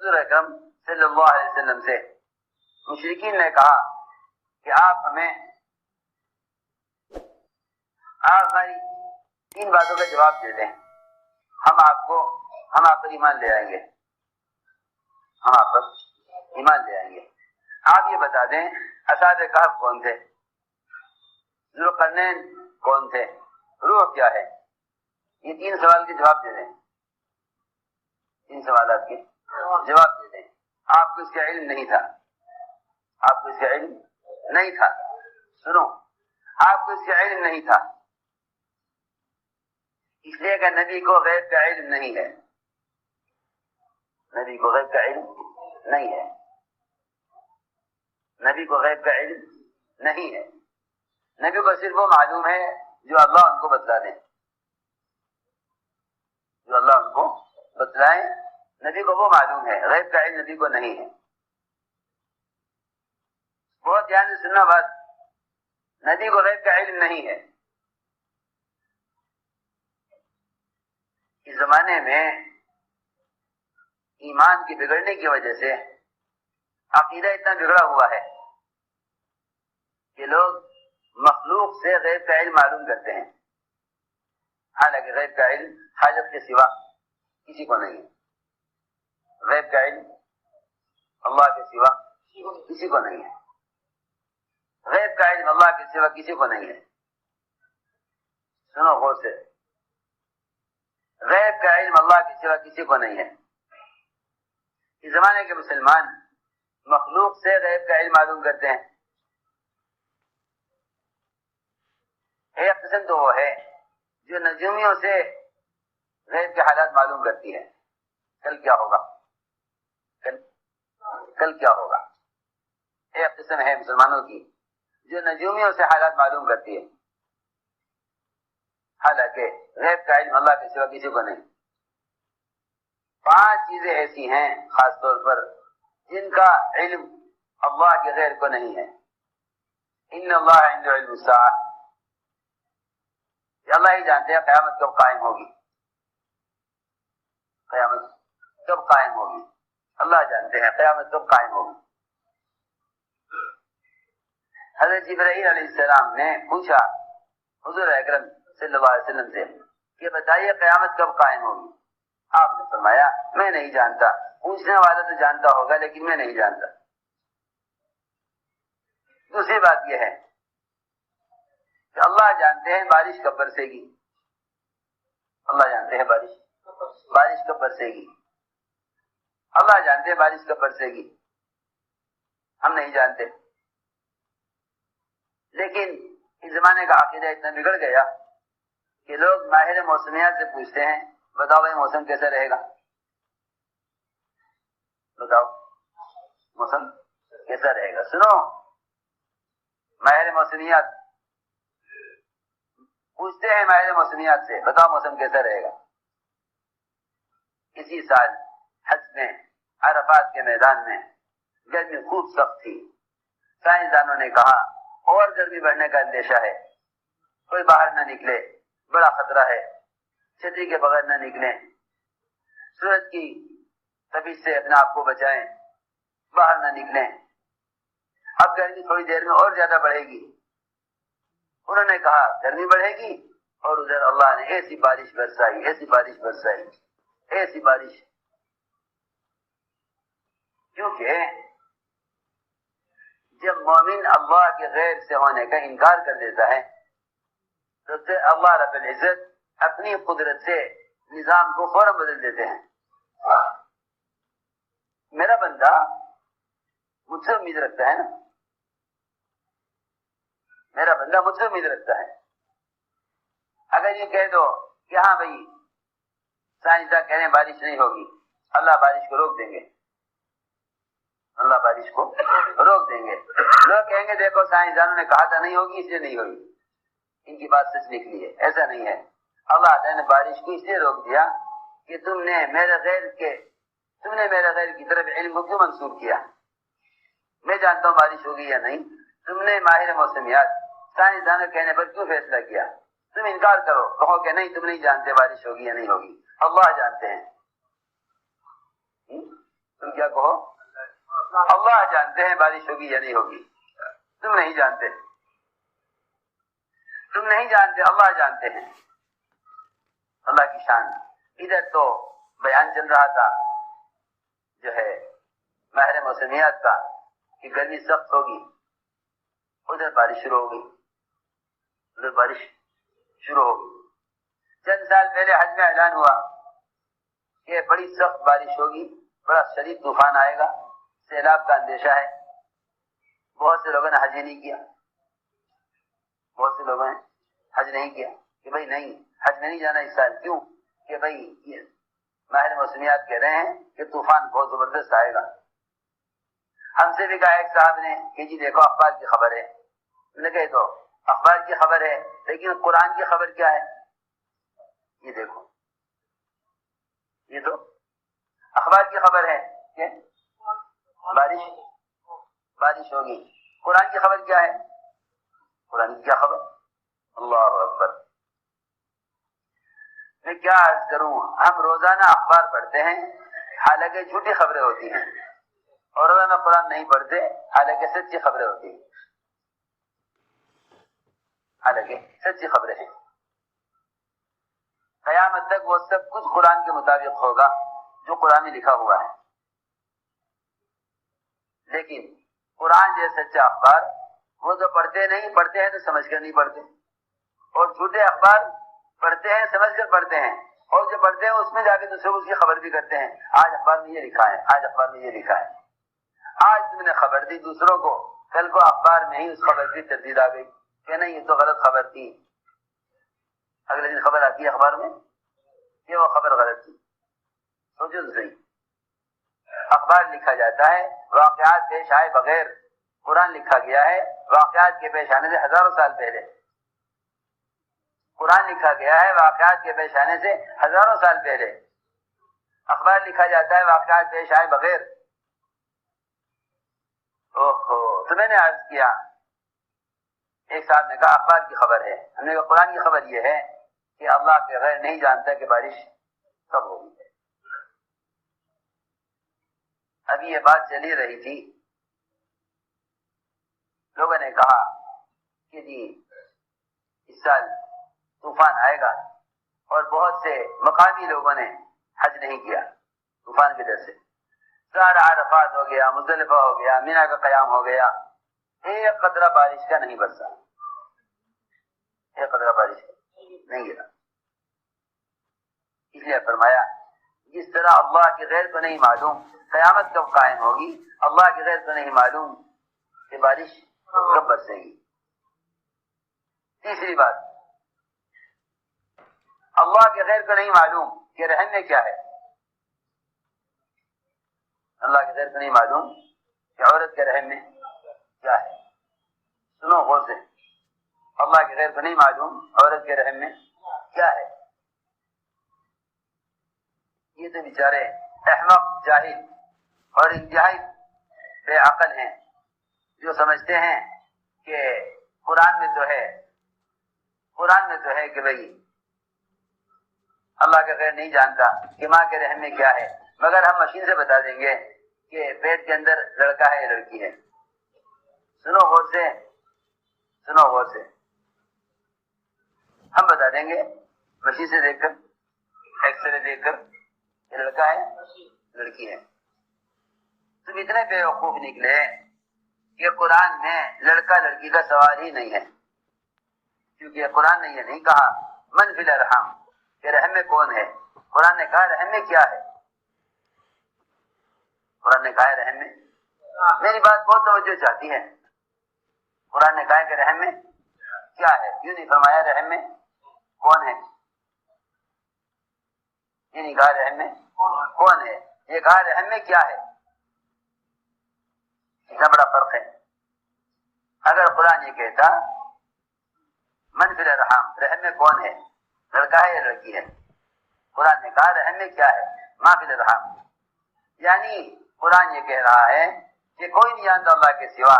حضور اکرم صلی اللہ علیہ وسلم سے مشرکین نے کہا کہ آپ ہمیں ہماری 3 باتوں کا جواب دے دیں، ہم آپ پر ایمان لے آئیں گے، ہم آپ پر ایمان لے آئیں گے۔ آپ یہ بتا دیں اصحاب کہف کون تھے، ذوالقرنین کون تھے، روح کیا ہے، یہ 3 سوال کے جواب دے دیں، 3 سوالات کے جواب دے دیں۔ آپ کو اس کا علم نہیں تھا، آپ کو اس کا علم نہیں تھا، سنو، آپ کو اس کا علم نہیں تھا، اس لیے کہ نبی کو غیب کا علم نہیں ہے، نبی کو غیب کا علم نہیں ہے، نبی کو غیب کا علم نہیں ہے، نبی کو صرف وہ معلوم ہے جو اللہ ان کو بتلا دیں، جو اللہ ان کو بتلائیں، نبی کو وہ معلوم ہے، غیب کا علم نبی کو نہیں ہے۔ بہت دھیان سے سننا بات، نبی کو غیب کا علم نہیں ہے۔ اس زمانے میں ایمان کی بگڑنے کی وجہ سے عقیدہ اتنا بگڑا ہوا ہے کہ لوگ مخلوق سے غیب کا علم معلوم کرتے ہیں، حالانکہ غیب کا علم حاجت کے سوا کسی کو نہیں ہے، غیب کا علم اللہ کے سوا کسی کو نہیں ہے، غیب کا علم اللہ کے سوا کسی کو نہیں ہے۔ سنو غور سے، غیب کا علم اللہ کے سوا کسی کو نہیں ہے۔ اس زمانے کے مسلمان مخلوق سے غیب کا علم معلوم کرتے ہیں۔ ایک قسم تو وہ ہے جو نجومیوں سے غیب کے حالات معلوم کرتی ہے، کل کیا ہوگا، کل کیا ہوگا۔ ایک قسم ہے مسلمانوں کی جو نجومیوں سے حالات معلوم کرتی ہے، حالانکہ غیب کا علم اللہ کے سوا کسی کو نہیں۔ 5 چیزیں ایسی ہیں خاص طور پر جن کا علم اللہ کے غیر کو نہیں ہے۔ ان اللہ عنده علم الساعہ، کہ اللہ ہی جانتے ہیں قیامت کب قائم ہوگی، قیامت کب قائم ہوگی، اللہ جانتے ہیں قیامت کب قائم ہوگی۔ حضرت جبرائیل علیہ السلام نے پوچھا حضور اکرم صلی اللہ علیہ وسلم سے کہ بتائیے قیامت کب قائم ہوگی، آپ نے فرمایا میں نہیں جانتا، پوچھنے والا تو جانتا ہوگا لیکن میں نہیں جانتا۔ دوسری بات یہ ہے کہ اللہ جانتے ہیں بارش کب برسے گی، اللہ جانتے ہیں بارش کب برسے گی، اللہ جانتے ہیں بارش کب برسے گی، ہم نہیں جانتے۔ لیکن اس زمانے کا عقیدہ اتنا بگڑ گیا کہ لوگ ماہر موسمیات سے پوچھتے ہیں بتاؤ بھائی موسم کیسا رہے گا، بتاؤ موسم کیسا رہے گا۔ سنو، ماہر موسمیات پوچھتے ہیں ماہر موسمیات سے بتاؤ موسم کیسا رہے گا۔ اسی سال حج میں عرفات کے میدان میں گرمی خوب سخت تھی، سائنسدانوں نے کہا اور گرمی بڑھنے کا اندیشہ ہے، کوئی باہر نہ نکلے، بڑا خطرہ ہے، چھتری کے بغیر نہ نکلیں، سورج کی تپش سے اپنے آپ کو بچائیں، باہر نہ نکلیں، اب گرمی تھوڑی دیر میں اور زیادہ بڑھے گی۔ انہوں نے کہا گرمی بڑھے گی اور ادھر اللہ نے ایسی بارش برسائی، ایسی بارش برسائی، ایسی بارش، کیونکہ جب مومن اللہ کے غیر سے ہونے کا انکار کر دیتا ہے تو پھر اللہ رب العزت اپنی قدرت سے نظام کو فوراً بدل دیتے ہیں۔ میرا بندہ مجھ سے امید رکھتا ہے نا، میرا بندہ مجھ سے امید رکھتا ہے۔ اگر یہ کہہ دو کہ ہاں بھائی سائنسداں کہہ رہے ہیں بارش نہیں ہوگی، اللہ بارش کو روک دیں گے، اللہ بارش کو روک دیں گے، لوگ کہیں گے دیکھو سائنسدانوں نے کہا تھا نہیں ہوگی اس لیے نہیں ہوگی، ان کی بات سچ نکلی ہے۔ ایسا نہیں ہے، اللہ تعالیٰ نے بارش کو اس لیے روک دیا کہ تم نے میرے غیر کی طرف علم کو کیوں منسوخ کیا۔ میں جانتا ہوں بارش ہوگی یا نہیں، تم نے ماہر موسمیات سائنسدانوں کہنے پر کیوں فیصلہ کیا؟ تم انکار کرو، کہو کہ نہیں تم نہیں جانتے بارش ہوگی یا نہیں ہوگی، اللہ جانتے ہیں۔ تم کیا کہو اللہ جانتے ہیں بارش ہوگی یا نہیں ہوگی، تم نہیں جانتے، تم نہیں جانتے، اللہ جانتے ہیں، اللہ کی شان۔ ادھر تو بیان چل رہا تھا جو ہے ماہر موسمیات کا کہ گرمی سخت ہوگی، ادھر بارش شروع ہو گئی، ادھر بارش شروع ہو گئی۔ چند سال پہلے حج میں اعلان ہوا کہ بڑی سخت بارش ہوگی، بڑا شدید طوفان آئے گا، سیلاب کا اندیشہ ہے۔ بہت سے لوگوں نے حج نہیں کیا، بہت سے لوگوں نے حج نہیں کیا کہ بھائی نہیں حج میں نہیں جانا اس سال۔ کیوں؟ کہ بھائی یہ ماہر موسمیات کہہ رہے ہیں کہ طوفان بہت زبردست آئے گا۔ ہم سے بھی کہا ایک صاحب نے کہ جی دیکھو اخبار کی خبر ہے، میں نے کہا تو اخبار کی خبر ہے لیکن قرآن کی خبر کیا ہے؟ یہ دیکھو، یہ تو اخبار کی خبر ہے کہ بارش ہوگی، قرآن کی خبر کیا ہے؟ قرآن کی کیا خبر؟ اللہ اکبر۔ میں کیا عرض کروں، ہم روزانہ اخبار پڑھتے ہیں حالانکہ جھوٹی خبریں ہوتی ہیں، اور روزانہ قرآن نہیں پڑھتے حالانکہ سچی خبریں ہوتی ہیں، حالانکہ سچی خبریں ہیں۔ قیامت تک وہ سب کچھ قرآن کے مطابق ہوگا جو قرآن میں لکھا ہوا ہے، لیکن قرآن جیسے سچا اخبار وہ تو پڑھتے نہیں، پڑھتے ہیں تو سمجھ کر نہیں پڑھتے، اور جھوٹے اخبار پڑھتے ہیں سمجھ کر پڑھتے ہیں، اور جو پڑھتے ہیں اس میں جا کے دوسرے کو اس کی خبر بھی کرتے ہیں، آج اخبار میں یہ لکھا ہے، آج اخبار میں یہ لکھا ہے۔ آج تم نے خبر دی دوسروں کو، کل کو اخبار میں ہی اس خبر کی تردید آ گئی کہ نہیں یہ تو غلط خبر تھی، اگلے دن خبر آتی ہے اخبار میں کہ وہ خبر غلط تھی۔ سوچو تو صحیح، اخبار لکھا جاتا ہے واقعات پیش آئے بغیر، قرآن لکھا گیا ہے واقعات کے پیش آنے سے ہزاروں سال پہلے، قرآن لکھا گیا ہے واقعات کے پیش آنے سے ہزاروں سال پہلے، اخبار لکھا جاتا ہے واقعات پیش آئے بغیر۔ اوہو، تو میں نے عرض کیا، ایک صاحب نے کہا اخبار کی خبر ہے، ہم نے کہا قرآن کی خبر یہ ہے کہ اللہ کے غیر نہیں جانتا کہ بارش کب ہوگی۔ ابھی یہ بات چلی رہی تھی، لوگوں نے کہا کہ جی اس سال طوفان آئے گا، اور بہت سے مقامی لوگوں نے حج نہیں کیا طوفان کی وجہ سے، سارا عرفات ہو گیا، مزدلفہ ہو گیا، مینا کا قیام ہو گیا، ایک قطرہ بارش کا نہیں برسا، ایک قطرہ بارش نہیں گرا۔ اس لیے فرمایا جس طرح اللہ کے غیر کو نہیں معلوم قیامت کب قائم ہوگی، اللہ کے غیر کو نہیں معلوم کہ بارش کب برسے گی۔ تیسری بات، اللہ کے غیر کو نہیں معلوم کہ رحم میں کیا ہے، اللہ کے غیر کو نہیں معلوم کہ عورت کے رحم میں کیا ہے۔ سنو غور سے، اللہ کے غیر کو نہیں معلوم عورت کے رحم میں کیا ہے۔ یہ تو بیچارے احمق، جاہل اور انتہائی بے عقل ہیں جو سمجھتے ہیں کہ قرآن میں تو ہے کہ بھئی اللہ کے غیر نہیں جانتا کہ ماں کے رحم میں کیا ہے، مگر ہم مشین سے بتا دیں گے کہ پیٹ کے اندر لڑکا ہے یا لڑکی ہے۔ سنو غور سے، سنو غور سے، ہم بتا دیں گے مشین سے دیکھ کر، ایکس رے دیکھ کر یہ لڑکا ہے لڑکی ہے۔ تم اتنے بے وقوف نکلے کہ قرآن میں لڑکا لڑکی کا سوال ہی نہیں ہے، کیونکہ قرآن نے یہ نہیں کہا من فی الارحام کہ رحم میں کون ہے، قرآن نے کہا رحم میں کیا ہے، قرآن نے کہا ہے رحم میں، میری بات بہت توجہ چاہتی ہے، قرآن نے کہا کہ رحم میں کیا ہے، کیوں نہیں فرمایا رحم میں کون ہے، یہ نہیں کہا رحم میں کون ہے، یہ کہا رحم میں کیا ہے۔ اتنا بڑا فرق ہے۔ اگر قرآن یہ کہتا من فی الارحام رحم میں کون ہے، لڑکا ہے یا لڑکی ہے، قرآن نے کہا رحم میں کیا ہے، ما فی الارحام، یعنی قرآن یہ کہہ رہا ہے کہ کوئی نہیں جانتا اللہ کے سوا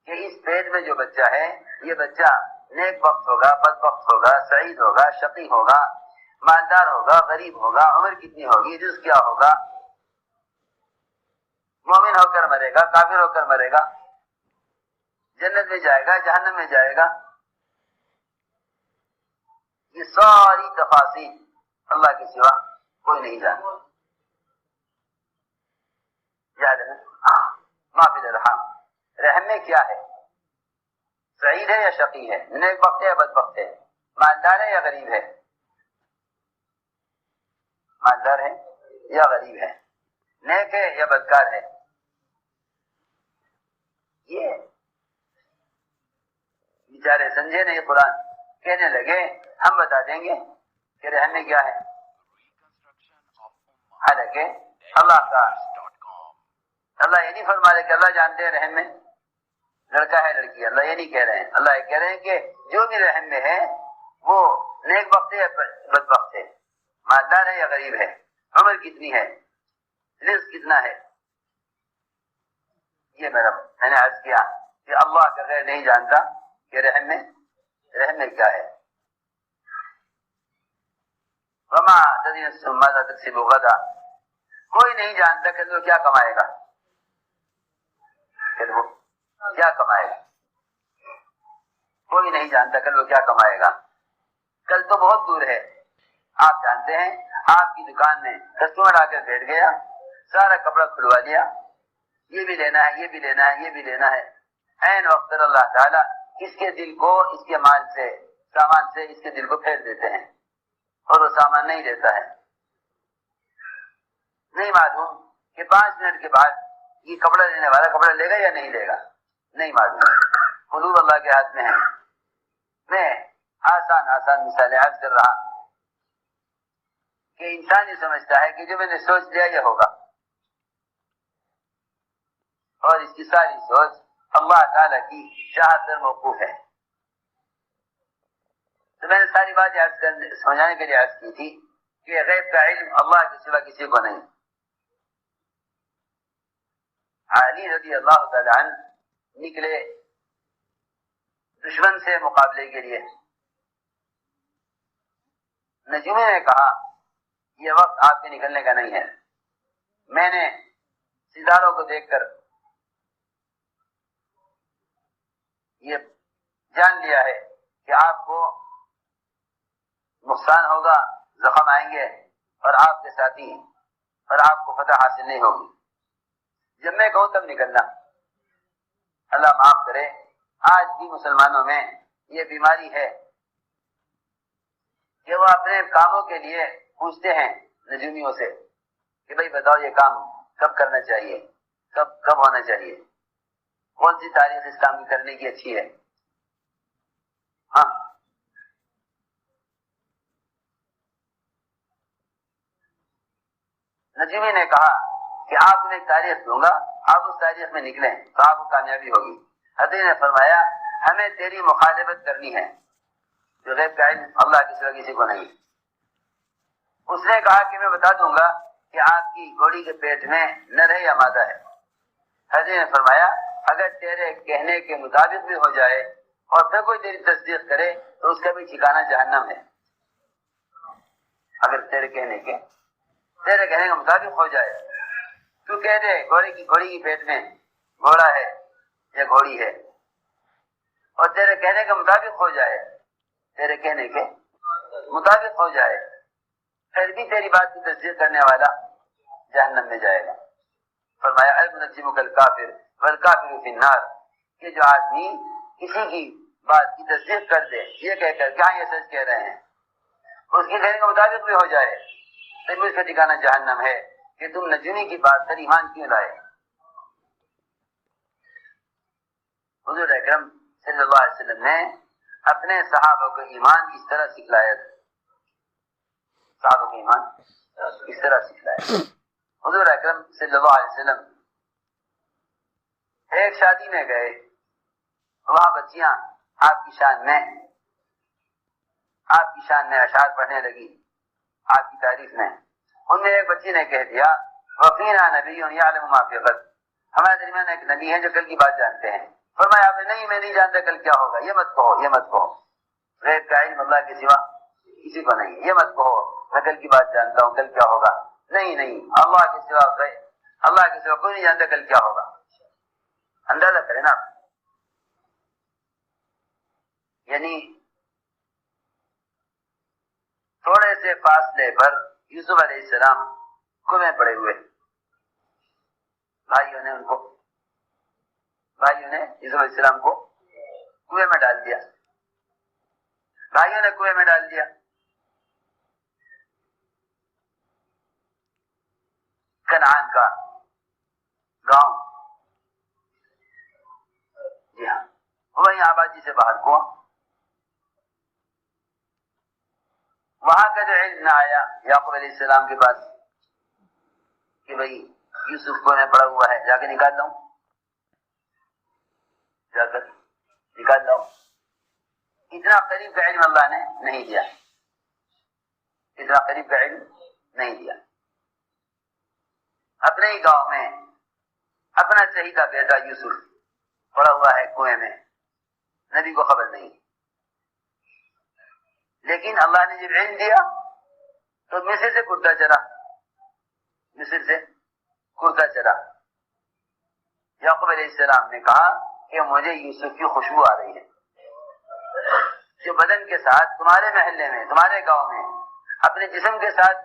کہ اس پیٹ میں جو بچہ ہے یہ بچہ نیک بخت ہوگا، بدبخت ہوگا، سعید ہوگا، شقی ہوگا، مالدار ہوگا، غریب ہوگا، عمر کتنی ہوگی، رزق کیا ہوگا، مومن ہو کر مرے گا، کافر ہو کر مرے گا، جنت میں جائے گا، جہنم میں جائے گا، یہ ساری تفاصیل اللہ کے سوا کوئی نہیں جانتا۔ یاد ہے ما فی الارحام، رحم میں کیا ہے، سعید ہے یا شقی ہے، نیک بخت ہے یا بدبخت ہے، مالدار ہے یا غریب ہے، مالدار ہے یا غریب ہے، نیک ہے یا بدکار ہے، یہ بیچارے سمجھے نہیں قرآن، کہنے لگے ہم بتا دیں گے کہ رحم میں کیا ہے، حالانکہ اللہ یہ نہیں فرما رہے کہ اللہ جانتے ہیں رحم میں لڑکا ہے لڑکی ہے، اللہ یہ نہیں کہہ رہے ہیں، اللہ یہ کہہ رہے ہیں کہ جو بھی رحم میں ہے وہ نیک بخت ہے یا بدبخت ہے، مالدار ہے یا غریب ہے، عمر کتنی ہے، رزق کتنا ہے، یہ میں نے عرض کیا کہ اللہ کا غیر نہیں جانتا کہ رحم میں کیا ہے۔ وما تدری نفس ماذا تکسب غدا، کوئی نہیں جانتا کہ وہ کیا کمائے گا، کہ وہ کیا کمائے گا، کوئی نہیں جانتا کل وہ کیا کمائے گا، کل تو بہت دور ہے۔ آپ جانتے ہیں آپ کی دکان میں کسٹمر آ کر بیٹھ گیا، سارا کپڑا کھلوا لیا، یہ بھی لینا ہے، یہ بھی لینا ہے، یہ بھی لینا ہے، عین وقت اللہ تعالیٰ اس کے دل کو اس کے مال سے سامان سے اس کے دل کو پھیر دیتے ہیں اور وہ سامان نہیں لیتا ہے۔ نہیں معلوم کہ 5 منٹ کے بعد یہ کپڑا لینے والا کپڑا لے گا یا نہیں لے گا، نہیں معلوم، قلوب اللہ کے ہاتھ میں ہے۔ میں آسان مثالیں عرض کر رہا کہ انسان یہ سمجھتا ہے کہ جو میں نے سوچ لیا یہ ہوگا، اور اس کی ساری سوچ اللہ تعالیٰ کی چاہت پر موقوف ہے۔ تو میں نے ساری بات سمجھانے کے لیے عرض کی تھی کہ غیب کا علم اللہ کے سوا کسی کو نہیں۔ علی رضی اللہ تعالیٰ عنہ نکلے دشمن سے مقابلے کے لیے، نجومی نے کہا یہ وقت آپ کے نکلنے کا نہیں ہے، میں نے ستاروں کو دیکھ کر یہ جان لیا ہے کہ آپ کو نقصان ہوگا، زخم آئیں گے اور آپ کے ساتھی اور آپ کو فتح حاصل نہیں ہوگی، جب میں کہوں تب نکلنا۔ اللہ معاف کرے، آج بھی مسلمانوں میں یہ بیماری ہے کہ وہ اپنے کاموں کے لیے پوچھتے ہیں نجومیوں سے کہ بھائی بتاؤ یہ کام کب کرنا چاہیے، کب ہونا چاہیے، کون سی تاریخ اس کام کی کرنے کی اچھی ہے۔ ہاں نجومی نے کہا کہ آپ انہیں ایک تاریخ دوں گا، آپ اس تاریخ میں نکلیں تو آپ کو کامیابی ہوگی۔ حضرت نے فرمایا ہمیں تیری مخالفت کرنی ہے، جو غیب کا علم اللہ کے سوا کسی کو نہیں۔ اس نے کہا کہ میں بتا دوں گا کہ آپ کی گھوڑی کے پیٹ میں نر ہے یا مادہ ہے۔ حضرت نے فرمایا اگر تیرے کہنے کے مطابق بھی ہو جائے اور پھر کوئی تیری تصدیق کرے تو اس کا بھی ٹھکانہ جہنم ہے۔ اگر تیرے کہنے کے مطابق ہو جائے، تو کہہ دے گھوڑی کی پیٹ میں گھوڑا ہے یا گھوڑی ہے، اور تیرے کہنے کے مطابق ہو جائے، تیرے کہنے کے مطابق ہو جائے، پھر بھی تیری بات کی تصدیق کرنے والا جہنم میں جائے گا۔ فرمایا المنجمک الکافر والکافر فی النار، کہ جو آدمی کسی کی بات کی تصدیق کر دے یہ کہہ کر کیا یہ سچ کہہ رہے ہیں، اس کے کہنے کے مطابق بھی ہو جائے، پھر بھی اس کا ٹھکانہ جہنم ہے کہ تم نجومی کی بات پر ایمان کیوں لائے۔ حضور اکرم صلی اللہ علیہ وسلم نے اپنے صحابہ کو ایمان اس طرح سکھلایا تھا، صحابہ کو ایمان اس طرح سکھلایا۔ حضور اکرم صلی اللہ علیہ وسلم ایک شادی میں گئے، وہاں بچیاں آپ کی شان میں اشعار پڑھنے لگی، آپ کی تعریف میں۔ ان میں ایک بچی نے کہہ دیا وفینا نبی یعلم ما فی غد، ہمارے درمیان ایک نبی ہے جو کل کی بات جانتے ہیں۔ فرمایا آپ نے نہیں میں نہیں جانتا کل کیا ہوگا، یہ مت کہو، غیب کا علم اللہ کے سوا کسی کو نہیں، یہ مت کہو میں کل کی بات جانتا ہوں کل کیا ہوگا، نہیں اللہ کے سوا اللہ کے سوا کوئی نہیں جانتا کل کیا ہوگا. اندازہ کریں نا. یعنی تھوڑے سے فاصلے پر یوسف علیہ السلام کنویں پڑے ہوئے. بھائیوں نے یوسف علیہ السلام کو کنویں میں ڈال دیا. بھائیوں نے کنویں میں ڈال دیا. کنعان کا گاؤں, جی ہاں, وہیں آبادی سے باہر کنواں. وہاں کا جو علم نہ آیا یعقوب علیہ السلام کے پاس کہ بھئی یوسف کو میں پڑا ہوا ہے, جا کے نکال لاؤں, جا کر نکال لاؤں. اتنا قریب کا علم اللہ نے نہیں دیا, اتنا قریب کا علم نہیں دیا. اپنے ہی گاؤں میں اپنا چہیتا بیٹا یوسف پڑا ہوا ہے کنویں میں, نبی کو خبر نہیں. لیکن اللہ نے جب علم دیا تو مصر سے کرتا چلا, مصر سے کرتا چلا. یعقوب علیہ السلام نے کہا کہ مجھے یوسف کی خوشبو آ رہی ہے, جو بدن کے ساتھ تمہارے محلے میں, تمہارے گاؤں میں اپنے جسم کے ساتھ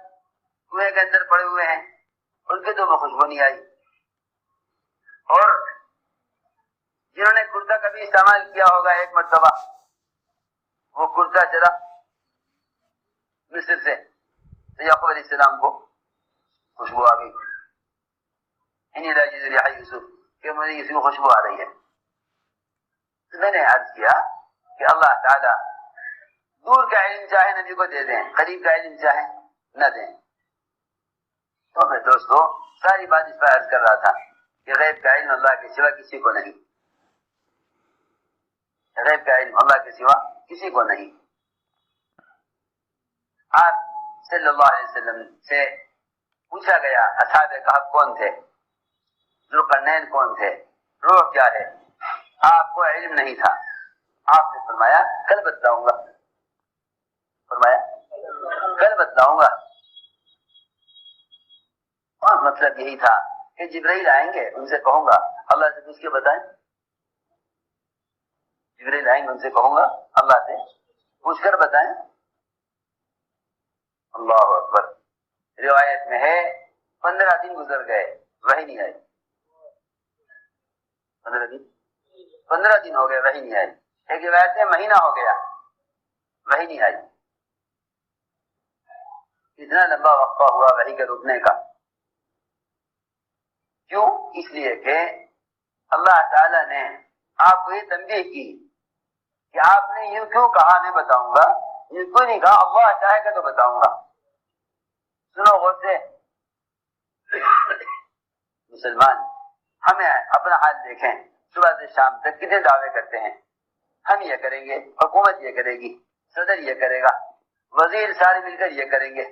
کنویں کے اندر پڑے ہوئے ہیں, ان کے تو وہ خوشبو نہیں آئی. اور جنہوں نے کرتا کبھی استعمال کیا ہوگا ایک مرتبہ, وہ کرتا چلا مصر سے, تو یعقوب علیہ السلام کو خوشبو آ گئی. انی لا اجد ریح یوسف, کہ مجھے یوسف کی خوشبو آ رہی ہے. میں نے عرض کیا کہ اللہ تعالیٰ دور کا علم چاہے نبی کو دے دیں, قریب کا علم چاہے نہ دیں. تو میں دوستو ساری بات اس پر عرض کر رہا تھا کہ غیب کا علم اللہ کے سوا کسی کو نہیں, غیب کا علم اللہ کے سوا کسی کو نہیں. آپ صلی اللہ علیہ وسلم سے پوچھا گیا اصحاب کہف کون تھے, ذوالقرنین کون تھے, روح کیا ہے, آپ کو علم نہیں تھا. آپ نے فرمایا کل بتلاؤں گا, فرمایا کل بتلاؤں گا. اور مطلب یہی تھا کہ جبرائیل آئیں گے, ان سے کہوں گا اللہ سے پوچھ کے بتائیں. جبرائیل آئیں گے, ان سے کہوں گا اللہ سے پوچھ کر بتائیں. اللہ اکبر. روایت میں ہے 15 دن گزر گئے, وہی نہیں آئی. 15 دن ہو گئے, وہی نہیں آئی. ایک روایت میں مہینہ ہو گیا, وہی نہیں آئی. اتنا لمبا وقفہ ہوا وحی کے رکنے کا. کیوں؟ اس لیے کہ اللہ تعالیٰ نے آپ کو یہ تنبیہ کی کہ آپ نے یوں کیوں کہا میں بتاؤں گا, یوں کیوں نہیں کہا اللہ چاہے گا تو بتاؤں گا. سنو غور سے مسلمان, ہمیں اپنا حال دیکھیں. صبح سے شام تک کتنے دعوے کرتے ہیں. ہم یہ کریں گے, حکومت یہ کرے گی, صدر یہ کرے گا, وزیر سارے مل کر یہ کریں گے.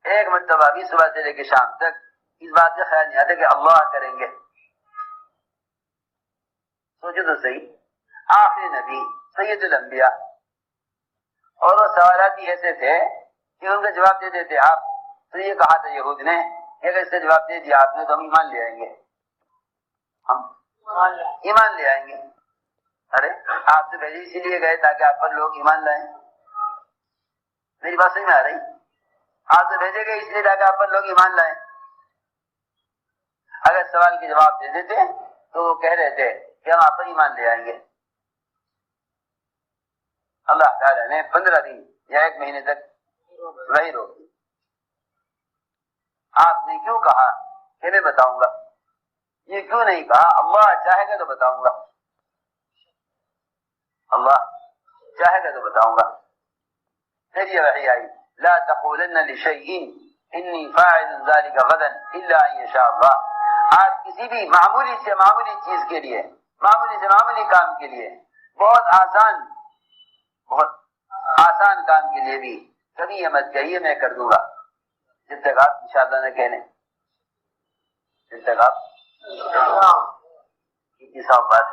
ایک مرتبہ بھی صبح سے لے کے شام تک اس بات کا خیال نہیں آتا کہ اللہ کریں گے. سوچو تو صحیح, آخری نبی سید الانبیاء, اور وہ سوالات بھی ایسے تھے کہ ان کا جواب دے دیتے آپ. تو یہ کہا تھا یہود نے کہ اگر اس کا جواب دے دیا آپ نے تو ہم ایمان لے آئیں گے, ہم ایمان لے آئیں گے. ارے آپ سے بھیجے اسی لیے گئے تاکہ آپ پر لوگ ایمان لائیں. میری بات سمجھ میں آ رہی؟ آپ سے بھیجے گئے اس لیے تاکہ آپ پر لوگ ایمان لائیں. اگر سوال کے جواب دے دیتے تو وہ کہہ رہے تھے کہ ہم آپ پر ایمان لے آئیں گے. اللہ تعالیٰ نے 15 دن یا 1 مہینے تک وہی روک دی. آپ نے کیوں کہا کہ میں بتاؤں گا, یہ کیوں نہیں کہا اللہ چاہے گا تو بتاؤں گا, اللہ چاہے گا تو بتاؤں گا. پھر یہ وحی آئی لا تقولن لشیء انی فاعل ذلک غدا الا ان یشاء اللہ. آپ کسی بھی معمولی سے معمولی چیز کے لیے, معمولی سے معمولی کام کے لیے, بہت آسان کام کے لیے بھی کبھی یہ مت کہیے میں کر دوں گا, جب تک آپ انشاءاللہ نہ کہنے, جب تک آپ کی صاف بات